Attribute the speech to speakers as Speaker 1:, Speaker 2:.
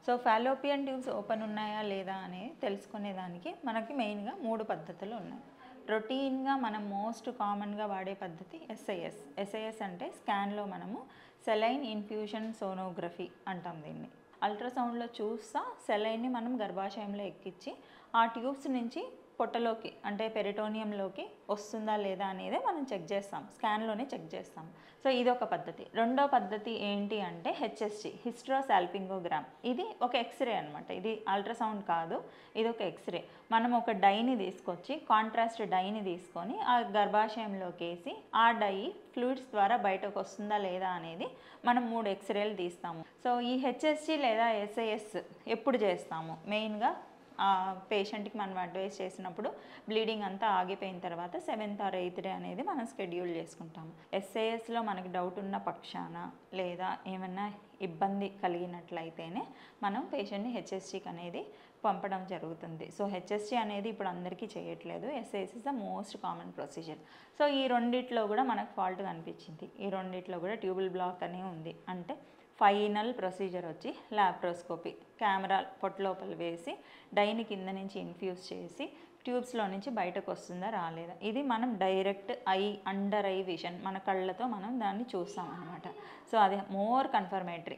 Speaker 1: So Fallopian tubes open ఉన్నాయా లేదా అని తెలుసుకునేదానికి మనకి మెయిన్గా 3 పద్ధతులు ఉన్నాయి. రొటీన్గా మనం మోస్ట్ కామన్గా వాడే పద్ధతి ఎస్ఐఎస్. ఎస్ఐఎస్ అంటే స్కాన్లో మనము సెలైన్ ఇన్ఫ్యూషన్ సోనోగ్రఫీ అంటాం దీన్ని. అల్ట్రాసౌండ్లో చూస్తా సెలైన్ని మనం గర్భాశయంలో ఎక్కించి ఆ ట్యూబ్స్ నుంచి పొట్టలోకి అంటే పెరిటోనియంలోకి వస్తుందా లేదా అనేది మనం చెక్ చేస్తాం, స్కాన్లోనే చెక్ చేస్తాం. సో ఇది ఒక పద్ధతి. రెండో పద్ధతి ఏంటి అంటే హెచ్ఎస్జి, హిస్ట్రోసాల్పింగోగ్రామ్. ఇది ఒక ఎక్స్రే అనమాట. ఇది అల్ట్రాసౌండ్ కాదు, ఇది ఒక ఎక్స్రే. మనం ఒక డైని తీసుకొచ్చి కాంట్రాస్ట్ డైని తీసుకొని ఆ గర్భాశయంలోకి వేసి ఆ డై ఫ్లూయిడ్స్ ద్వారా బయటకు వస్తుందా లేదా అనేది మనం 3 ఎక్స్రేలు తీస్తాము. సో ఈ హెచ్ఎస్జి లేదా ఎస్ఐఎస్ ఎప్పుడు చేస్తాము? మెయిన్గా పేషెంట్కి మనం అడ్వైస్ చేసినప్పుడు బ్లీడింగ్ అంతా ఆగిపోయిన తర్వాత 7th or 8th డే అనేది మనం షెడ్యూల్ చేసుకుంటాము. ఎస్ఐఎస్లో మనకి డౌట్ ఉన్న పక్షాన లేదా ఏమన్నా ఇబ్బంది కలిగినట్లయితేనే మనం పేషెంట్ని హెచ్ఎస్జికి అనేది పంపడం జరుగుతుంది. సో హెచ్ఎస్జి అనేది ఇప్పుడు అందరికీ చేయట్లేదు. SIS is the most common procedure. So ఈ రెండిట్లో కూడా మనకు ఫాల్ట్ కనిపించింది. ఈ రెండిట్లో కూడా ట్యూబుల్ బ్లాక్ అనే ఉంది. అంటే ఫైనల్ ప్రొసీజర్ వచ్చి లాప్రోస్కోపీ. కెమెరా పొట్ట లోపల వేసి డైని కింద నుంచి ఇన్ఫ్యూజ్ చేసి ట్యూబ్స్లో నుంచి బయటకు వస్తుందా రాలేదా, ఇది మనం డైరెక్ట్ అండర్ ఐ విజన్ మన కళ్ళతో మనం దాన్ని చూస్తాం అనమాట. సో అది మోర్ కన్ఫర్మేటరీ.